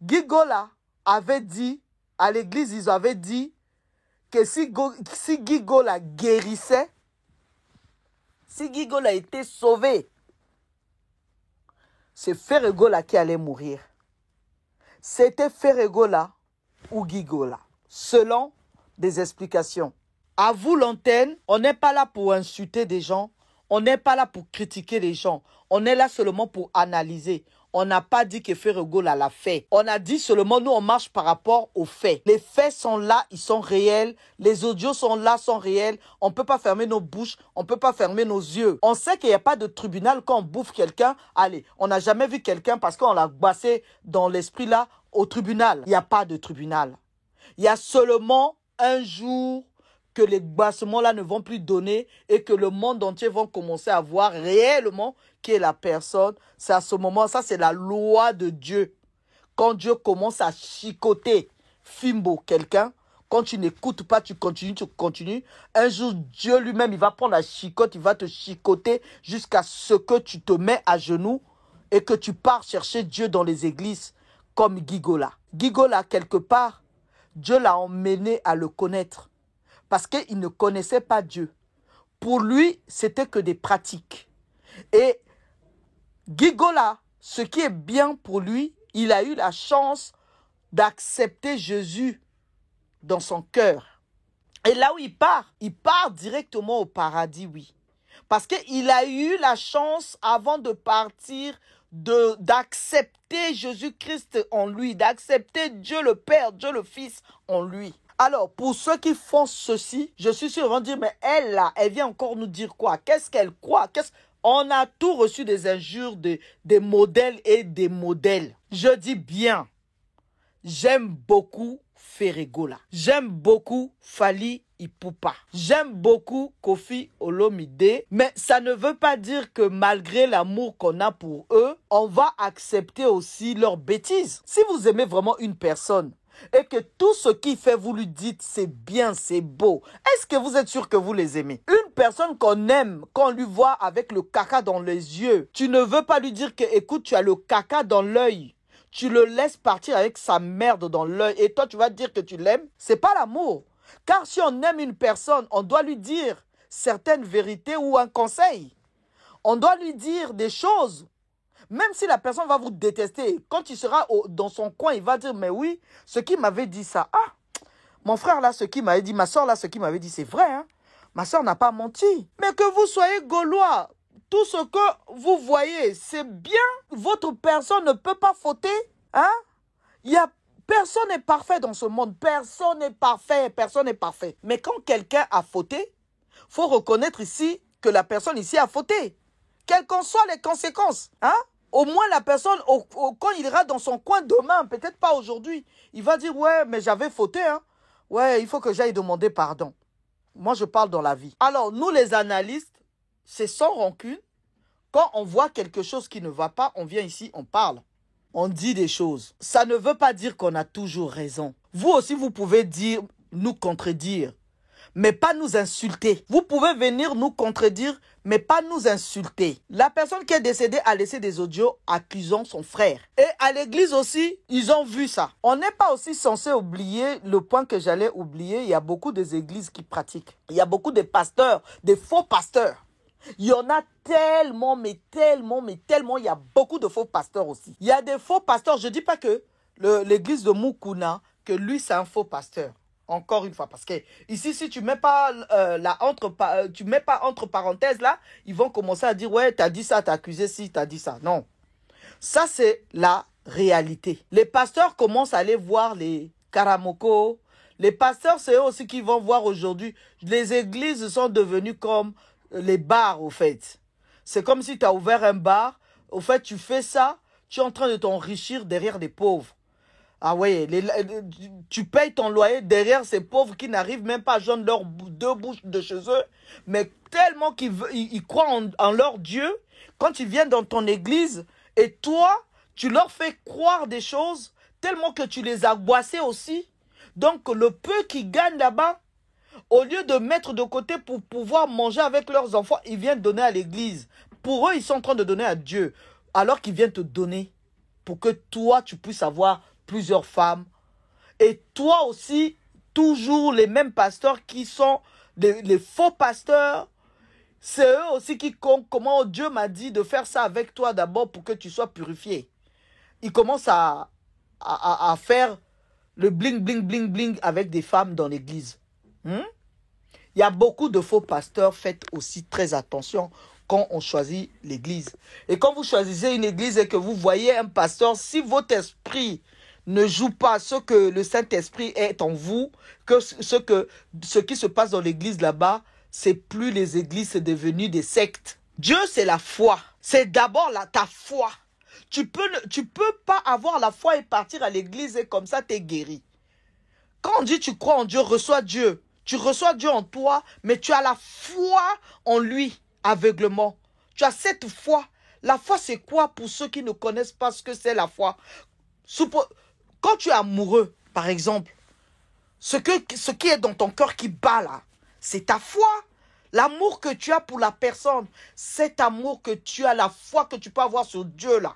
S1: Guy Gola avait dit, à l'église, ils avaient dit que si Guy Gola guérissait, si Guy Gola était sauvé, c'est Ferregola qui allait mourir. C'était Ferregola ou Guy Gola, selon des explications. À vous l'antenne, on n'est pas là pour insulter des gens, on n'est pas là pour critiquer les gens, on est là seulement pour analyser. On n'a pas dit que Ferregola l'a fait. On a dit seulement, nous, on marche par rapport aux faits. Les faits sont là, ils sont réels. Les audios sont là, sont réels. On ne peut pas fermer nos bouches, on ne peut pas fermer nos yeux. On sait qu'il n'y a pas de tribunal quand on bouffe quelqu'un. Allez, on n'a jamais vu quelqu'un parce qu'on l'a bassé dans l'esprit là au tribunal. Il n'y a pas de tribunal. Il y a seulement un jour que les bassements-là ne vont plus donner et que le monde entier va commencer à voir réellement qui est la personne. C'est à ce moment, ça c'est la loi de Dieu. Quand Dieu commence à chicoter, fimbo quelqu'un, quand tu n'écoutes pas, tu continues. Un jour, Dieu lui-même, il va prendre la chicote, il va te chicoter jusqu'à ce que tu te mets à genoux et que tu pars chercher Dieu dans les églises comme Guy Gola. Guy Gola, quelque part, Dieu l'a emmené à le connaître. Parce qu'il ne connaissait pas Dieu. Pour lui, c'était que des pratiques. Et Guy Gola, ce qui est bien pour lui, il a eu la chance d'accepter Jésus dans son cœur. Et là où il part directement au paradis, oui. Parce qu'il a eu la chance, avant de partir, d'accepter Jésus-Christ en lui, d'accepter Dieu le Père, Dieu le Fils en lui. Alors, pour ceux qui font ceci, je suis sûr qu'ils vont dire, mais elle là, elle vient encore nous dire quoi? Qu'est-ce qu'elle croit? On a tout reçu des injures, des modèles et des modèles. Je dis bien, j'aime beaucoup Ferregola. J'aime beaucoup Fally Ipupa. J'aime beaucoup Koffi Olomide. Mais ça ne veut pas dire que malgré l'amour qu'on a pour eux, on va accepter aussi leurs bêtises. Si vous aimez vraiment une personne, et que tout ce qu'il fait, vous lui dites, c'est bien, c'est beau. Est-ce que vous êtes sûr que vous les aimez? Une personne qu'on aime, qu'on lui voit avec le caca dans les yeux, tu ne veux pas lui dire que, écoute, tu as le caca dans l'œil. Tu le laisses partir avec sa merde dans l'œil et toi, tu vas dire que tu l'aimes? C'est pas l'amour. Car si on aime une personne, on doit lui dire certaines vérités ou un conseil. On doit lui dire des choses. Même si la personne va vous détester, quand il sera dans son coin, il va dire, mais oui, ce qui m'avait dit ça, ah, mon frère là, ce qui m'avait dit, ma soeur là, ce qui m'avait dit, c'est vrai, hein? Ma soeur n'a pas menti. Mais que vous soyez gaulois, tout ce que vous voyez, c'est bien. Votre personne ne peut pas fauter, hein? Personne n'est parfait dans ce monde. Personne n'est parfait, personne n'est parfait. Mais quand quelqu'un a fauté, il faut reconnaître ici que la personne ici a fauté. Quelles qu'en soient les conséquences, hein? Au moins, la personne, quand il ira dans son coin demain, peut-être pas aujourd'hui, il va dire, ouais, mais j'avais fauté, hein. Ouais, il faut que j'aille demander pardon. Moi, je parle dans la vie. Alors, nous, les analystes, c'est sans rancune. Quand on voit quelque chose qui ne va pas, on vient ici, on parle. On dit des choses. Ça ne veut pas dire qu'on a toujours raison. Vous aussi, vous pouvez dire, nous contredire, mais pas nous insulter. Vous pouvez venir nous contredire, mais pas nous insulter. La personne qui est décédée a laissé des audios accusant son frère. Et à l'église aussi, ils ont vu ça. On n'est pas aussi censé oublier le point que j'allais oublier. Il y a beaucoup des églises qui pratiquent. Il y a beaucoup de pasteurs, des faux pasteurs. Il y en a tellement, mais tellement, mais tellement. Il y a beaucoup de faux pasteurs aussi. Il y a des faux pasteurs. Je ne dis pas que l'église de Mukuna, que lui, c'est un faux pasteur. Encore une fois, parce que ici, si tu mets pas tu mets pas entre parenthèses là, ils vont commencer à dire ouais, t'as dit ça, t'as accusé si, t'as dit ça. Non, ça c'est la réalité. Les pasteurs commencent à aller voir les karamoko. Les pasteurs, c'est eux aussi qui vont voir aujourd'hui. Les églises sont devenues comme les bars au fait. C'est comme si tu as ouvert un bar. Au fait, tu fais ça, tu es en train de t'enrichir derrière des pauvres. Ah oui, tu payes ton loyer derrière ces pauvres qui n'arrivent même pas à joindre leurs deux bouches de chez eux, mais tellement qu'ils croient en leur Dieu, quand ils viennent dans ton église, et toi, tu leur fais croire des choses, tellement que tu les as boissés aussi. Donc le peu qu'ils gagnent là-bas, au lieu de mettre de côté pour pouvoir manger avec leurs enfants, ils viennent donner à l'église. Pour eux, ils sont en train de donner à Dieu, alors qu'ils viennent te donner pour que toi, tu puisses avoir plusieurs femmes. Et toi aussi, toujours les mêmes pasteurs qui sont les faux pasteurs, c'est eux aussi qui comptent comment Dieu m'a dit de faire ça avec toi d'abord pour que tu sois purifié. Ils commencent à faire le bling, bling, bling, bling avec des femmes dans l'église. Il y a beaucoup de faux pasteurs, faites aussi très attention quand on choisit l'église. Et quand vous choisissez une église et que vous voyez un pasteur, si votre esprit ne joue pas ce que le Saint-Esprit est en vous, que ce qui se passe dans l'église là-bas, c'est plus les églises, c'est devenu des sectes. Dieu, c'est la foi. C'est d'abord ta foi. Tu peux pas avoir la foi et partir à l'église et comme ça, tu es guéri. Quand on dit tu crois en Dieu, reçois Dieu. Tu reçois Dieu en toi, mais tu as la foi en lui, aveuglement. Tu as cette foi. La foi, c'est quoi pour ceux qui ne connaissent pas ce que c'est la foi? Quand tu es amoureux, par exemple, ce qui est dans ton cœur qui bat là, c'est ta foi. L'amour que tu as pour la personne, cet amour que tu as, la foi que tu peux avoir sur Dieu là,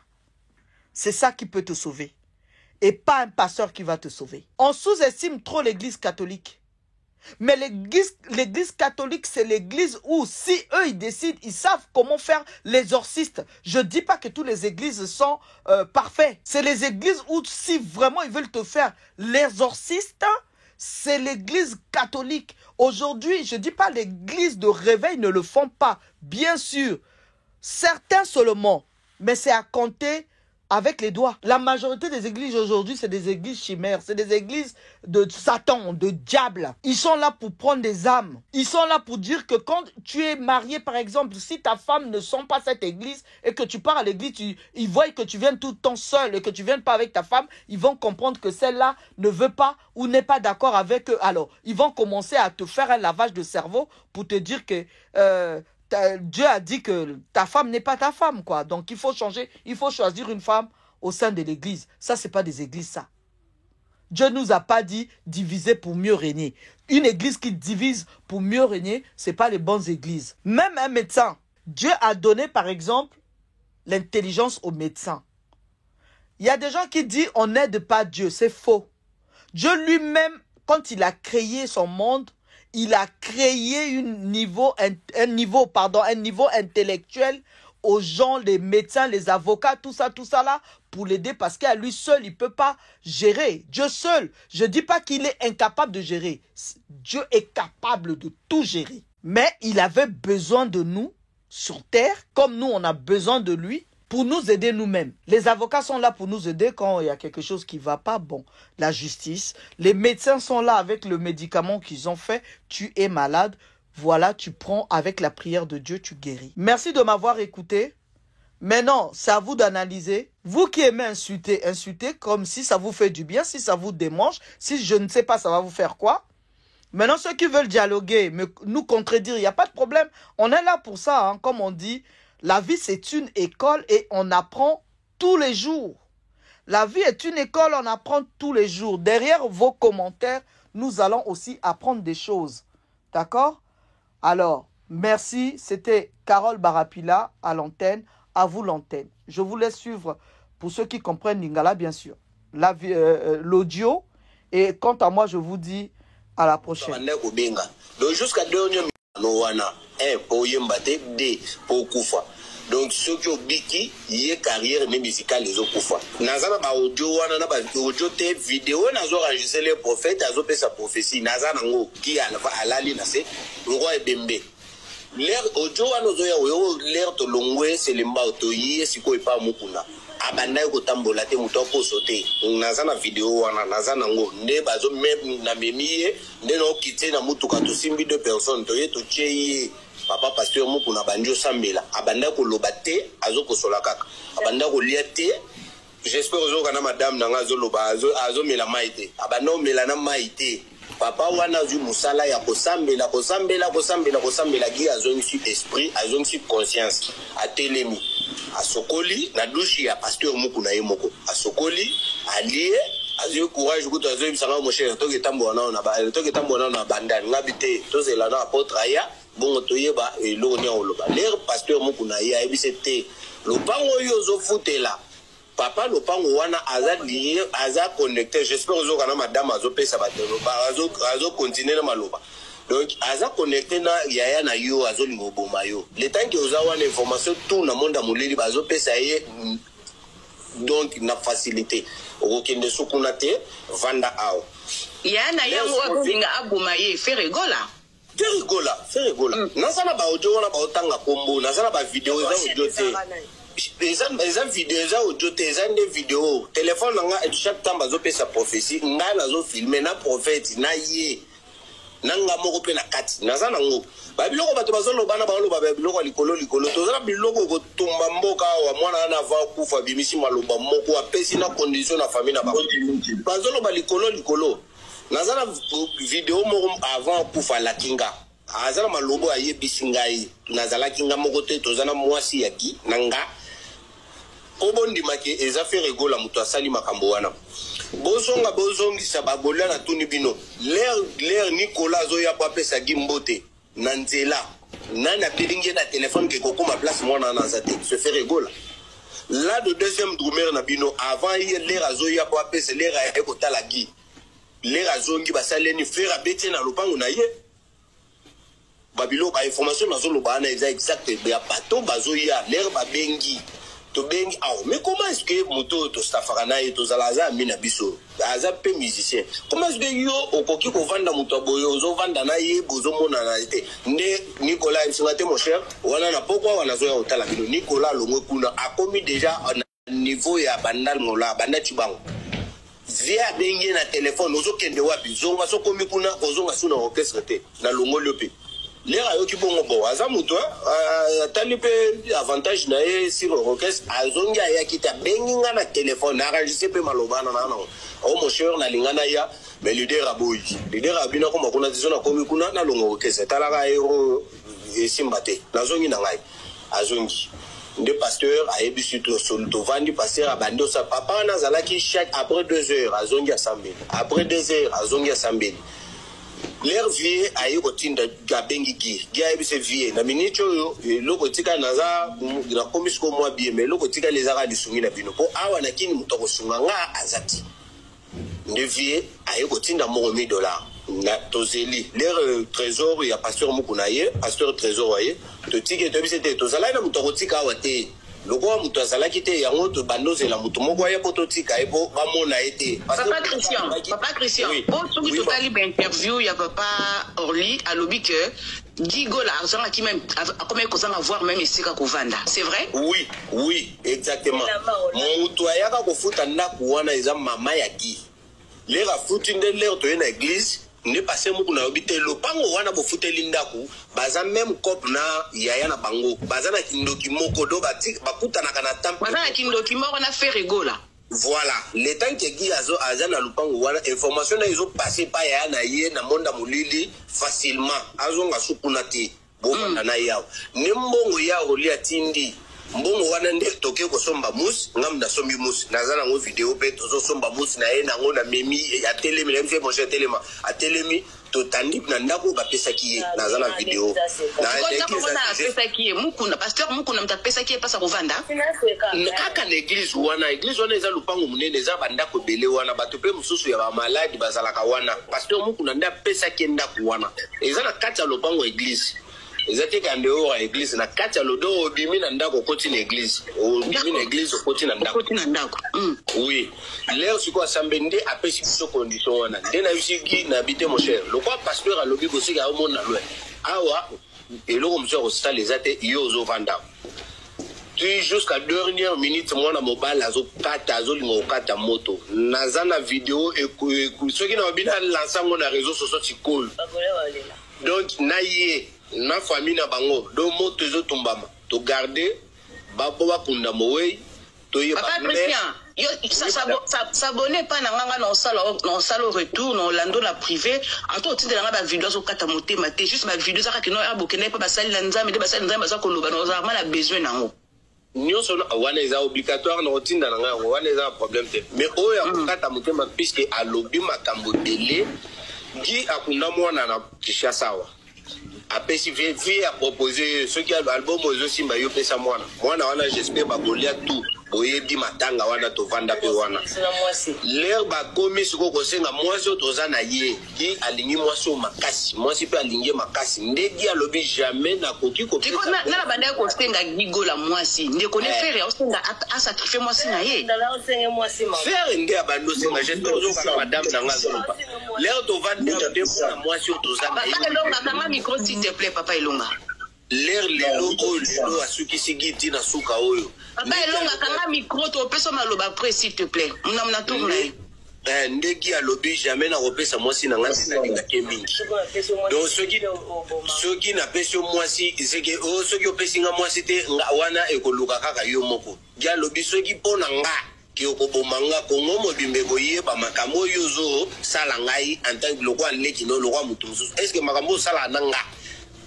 S1: c'est ça qui peut te sauver. Et pas un pasteur qui va te sauver. On sous-estime trop l'église catholique. Mais l'église catholique, c'est l'église où, si eux, ils décident, ils savent comment faire l'exorciste. Je ne dis pas que toutes les églises sont parfaites. C'est les églises où, si vraiment ils veulent te faire l'exorciste, c'est l'église catholique. Aujourd'hui, je ne dis pas l'église de réveil ne le font pas. Bien sûr, certains seulement, mais c'est à compter avec les doigts. La majorité des églises aujourd'hui, c'est des églises chimères. C'est des églises de Satan, de diable. Ils sont là pour prendre des âmes. Ils sont là pour dire que quand tu es marié, par exemple, si ta femme ne sent pas cette église et que tu pars à l'église, ils voient que tu viens tout le temps seul et que tu ne viens pas avec ta femme, ils vont comprendre que celle-là ne veut pas ou n'est pas d'accord avec eux. Alors, ils vont commencer à te faire un lavage de cerveau pour te dire que... Dieu a dit que ta femme n'est pas ta femme, quoi. Donc, il faut changer, il faut choisir une femme au sein de l'église. Ça, ce n'est pas des églises, ça. Dieu ne nous a pas dit diviser pour mieux régner. Une église qui divise pour mieux régner, ce n'est pas les bonnes églises. Même un médecin, Dieu a donné, par exemple, l'intelligence aux médecins. Il y a des gens qui disent on n'aide pas Dieu. C'est faux. Dieu lui-même, quand il a créé son monde, il a créé un niveau intellectuel aux gens, les médecins, les avocats, tout ça là, pour l'aider parce qu'à lui seul, il ne peut pas gérer. Dieu seul, je ne dis pas qu'il est incapable de gérer. Dieu est capable de tout gérer. Mais il avait besoin de nous sur terre, comme nous, on a besoin de lui, pour nous aider nous-mêmes. Les avocats sont là pour nous aider quand il y a quelque chose qui ne va pas. Bon, la justice. Les médecins sont là avec le médicament qu'ils ont fait. Tu es malade. Voilà, tu prends avec la prière de Dieu, tu guéris. Merci de m'avoir écouté. Maintenant, c'est à vous d'analyser. Vous qui aimez insulter, insultez comme si ça vous fait du bien, si ça vous démange, si je ne sais pas, ça va vous faire quoi. Maintenant, ceux qui veulent dialoguer, nous contredire, il n'y a pas de problème. On est là pour ça, hein, comme on dit. La vie, c'est une école et on apprend tous les jours. La vie est une école, on apprend tous les jours. Derrière vos commentaires, nous allons aussi apprendre des choses. D'accord? Alors, merci. C'était Carole Barapila à l'antenne. À vous l'antenne. Je vous laisse suivre, pour ceux qui comprennent Lingala, bien sûr, l'audio. Et quant à moi, je vous dis à la prochaine.
S2: Donc, jusqu'à donc ceux qui ont biki y carrière même musicale les autres kufa nazana ba audio wana na ba audio te vidéo nazo enregistrer les prophètes azo pe sa prophétie nazana ngo qui alva alali na se ngo ebembe l'air audio wana zo ya yo l'air to longwe c'est le mba to yi siko ipa mukuna abanda ko tambola te muto ko sauter nazana vidéo wana nazana ngo nde bazo même na memiye nde no kité na mutuka to simbi deux personnes to ye to chei papa pasteur moko na banjo sambela abanda ko lobate azo ko sola kaka abanda ko liate j'espère que madame nanga azoloba azomela maite abano melana maite papa wana zu musala ya kosambela gi azongi esprit azongi conscience atelemi asokoli na douche ya pasteur mukuna yemoko asokoli alie azo courage kuto azo bisanga mo cher to ketambo na bandani ngabite to zela na apôtre aya bongo toyeba eloko nya oloba l'air pasteur mukuna ya ebisete lopango yo zo futela papa lopango wana aza connecté j'espère que madame azo pesa batelo azo continuer na maloba donc aza connecté na yaya na yo azo lingoboma yo le temps que oza wana information tout na monde muleli bazo pesa ye donc na facilité okende sukuna te vanda ao
S3: yana yango akovinga aboma ye feregola
S2: nasala ba audio wana ba otanga kombo nasala ba video za audio te eza video eza audio te eza nde video téléphone nanga chaque temps bazo pesa prophétie nga nazo filmer na prophète na ye nanga moko pe na kati naza nango ba biloko bato bazoloba na baloba ba biloko likolo tozala biloko kotumba mboka wa mwana na va kufa bimisi maloba moko apesi na condition na famille na ba bazoloba likolo nazala video moko avant kufa la kinga azala malobo ayebisi ngai nazala kinga moko te tozana mwasi ya gi nanga obondi make eza feregola muto asali makambo wana bozongisa bagola na tuni bino l'air Nicolas zoya pa pesa gimbote na nzela nana pelinge na téléphone ke kokoma place mwana na zate se feregola là de deuxième drummer na bino avant hier l'air azoya pa pesa l'air ya kotala gi l'air azongi basaleni frère abeti na lopango na ye babilo ba information nazolo bana exact ya bato bazoya l'air babengi to bengi aw mais comment est-ce que moto to stafarana et to zalaza mina biso aza pe musicien comment est-ce que yo okoki ko vanda moto boyo ozo vanda na ye bozo mona na te nde Nicolas Msingate mon cher wana na pokwa wana zoya otala bino Nicolas longwe kuna akomi déjà na niveau ya bandal ngola banda chibango via bengi na téléphone ozo kende wapi zonga sokomi kuna ozonga suna orchestre te na longo liope lera yo kibongo bo aza muto atali pe avantage na ye sur orchestre azongi ya kita benginga na téléphone enregistré pe malobana na o mon cher na lingana ya mais leader aboyi leader abina ko makuna tizona komi kuna na longo orchestre talaka ero esimbate nazongi na ngai azongi nde pasteur ayebisu to solto vandi pasteur abando sa papa na zalaki chaque après 2 heures azongi asambeli après 2 heures azongi asambeli l'air vie ayi kotinda gabengi gi ayebise vie na minute oyo loko tika naza na komisko mwa bien mais loko tika les ara lisungi na bino po awa na kini mutoko sunga nga azati nde vie ayi kotinda mo $1000 na tozeli l'air trésor ya pasteur mukuna ye pasteur trésor aye to tike to bisete to zala na mutoko tika wate loko muto azala kite yango to bandoze la muto moko ya pototika ebo bamona ete
S3: papa Christian pour tout totali ba interview ya papa Orly à lobi que Gigo la argent qui même comme il a voir même ici ka kovanda c'est vrai
S2: oui exactement muto ayaka kofuta ndaku wana eza mama ya gi lera futi nde lero to na église ne passé muku na obite lopango wana bofuteli ndaku baza même cop na yaya na bango baza na kindoki moko do bakuta na kana temple
S3: baza na kindoki moko na feregola
S2: voilà le temps que gi aza na lopango wana information na izo passer pa yaya na ye na monda mulili facilement azonga sukuna te bomanda na yao ne mbongo ya Orly atindi mbongo wana nde toke ko somba mus ngam na sombi mus nazana ngo video pe tozo somba mus na ye na ngo na memi ya telemi le mfe moche telema a telemi to tandi na ndako ba pesa kiye nazana video
S3: na pesa kiye mukuna pasteur mukuna mtapesa kiye pasa kovanda kaka na église wana eza lupango munene za bandako bele wana bato pe mususu ya ba maladi bazalaka wana pasteur mukuna nda pesa kiye ndako wana eza na kati ya lupango église ezate kande o église na kati ya lodo obimi na ndako koti na église obimi na église koti na ndako oui l'air siko asambende apesi biso condition wana nde na yusiki na bite mon cher lokwa pasteur alobi kosika o mona lwe awa eloko mso ko sala ezate yo zo vanda puis jusqu'à dernière minute mwana mobile azokata azolinga okata moto nazana video soki na obina lansango na réseaux sociaux tikol donc na ye na famille na bango do moto ezo tumbama to garder babo bakunda mowe to ye papa Christian s'abonner pas na nganga na sala au retour na lando la privé ato tinde na ba vidéo zo kata motema te juste ba vidéo za ka kino abokene pa basali la nzambe de basali nzambe za koloba na za mala besoin nango
S2: nyonso wana eza obligatoire na otinda na ngai wana eza problème te mais oyo akokata motema puisque alobi makambo ebele gi akunda mwana na Kinshasa wa apesi vie a proposé ce qui album ozosimba yo pesa mwana wana j'espère bakolia tout boyebi matanga wana tovanda pe wana l'air bakomi siko kosenga mwasi toza na ye ki alingi mwasi makasi mwasi pe alingi makasi ndegi alobi jamais na koki kopi
S3: na banda ko senga gigola mwasi ndeko ne faire osenga a sacrifier mwasi na ye
S2: faire nge abando senga j'espère ozoka madame na ngazo l'air tovanda pe na mwasi toza na ye
S3: papa elonga kanga micro s'il te plaît papa elonga
S2: l'air lelo oyo asukisi giti na suka oyo
S3: papa elonga kanga micro to pesa maloba après s'il te plaît mna tourner
S2: ndeki alobi jamais na kopesa mwasi na ngasi na linga ke mingi donc soki na pesa mwasi iseke o soki opesi nga mwasi te nga wana ekoluka kaka yo moko ya lobi soki pona nga ki okobomanga kongo mobimbe koyeba makambo yo zo sala ngai en tant que lokwa leki no lokwa mutu mususu est-ce que makambo sala na nga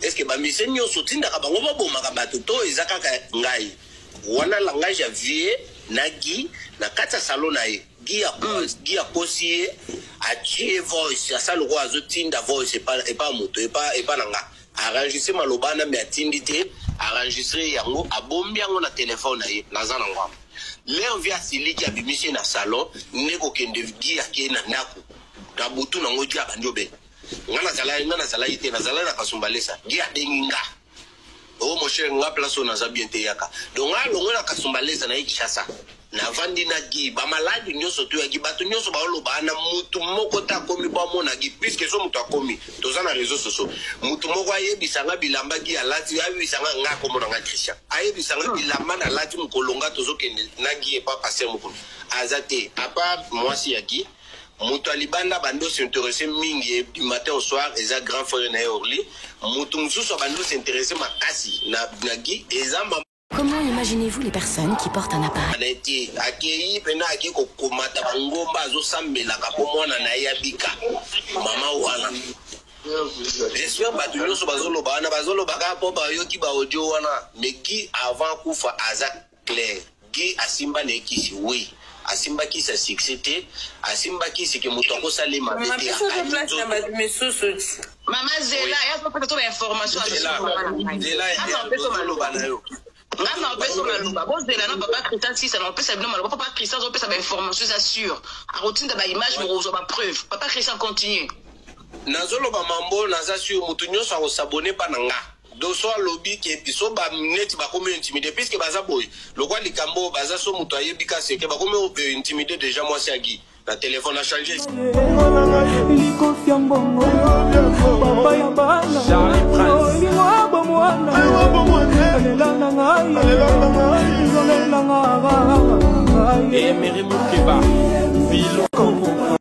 S2: est-ce que ba mise nyonso tindaka bango babomaka bato to eza kaka ngai wana langage ya vie nagi na kata salon na ye gia kosi atie voice asalo kwa azotinda voice epa moto epa nanga enregistrer malobana me atindi te enregistrer yango abombi yango na téléphone na ye nazana ngwa leo via siliki abimisi na salon neko kende gia ke na ndako na butu nango dia bandobe ngana zala ite na zala na kasumbalesa gia denginga o mo cher nga place on a bien te yaka donc alongo na kasumbalesa na Kinshasa na vandi na gi ba maladi nyoso to yaki bato nyoso ba oloba na mutu moko ta komi ba mona gi puisque so mutu akomi toza na réseaux sociaux mutu moko ayebisanga bilamba gi alati ayebisanga nga komo na Christian ayebisanga bilamba na lati mukolonga tozo kende na gi e pas passer moko azate apa mwasi yaki mutu alibanda bando s'intéresser mingi du matin au soir eza grand frère na Orly mutu mususu bando s'intéresser makasi na gi eza.
S4: Comment imaginez-vous les personnes qui portent un appareil?
S2: J'espère que nous sommes mais qui avant Koufa Aza clair, qui a Simba Nekisi, oui. Asimba qui sa succès, Asimba qui c'est que Moutoko Salima.
S3: Maman Zela, il y a pas de information. Ngana opeso maluba bozela na papa Christian si ça n'empêche bien maluba papa Christian opesa ba information ça sûr a routine ba image mo ba preuve papa Christian continue
S2: nazolo ba mambo naza sûr mutu nyonso a s'abonner pa nanga doso lobby ke biso ba net ba comme intimider puisque baza boy lokwa likambo baza so mutu ayebika seke ba comme intimider déjà moi c'est agi la téléphone a changé
S5: Et Mary Moukeba,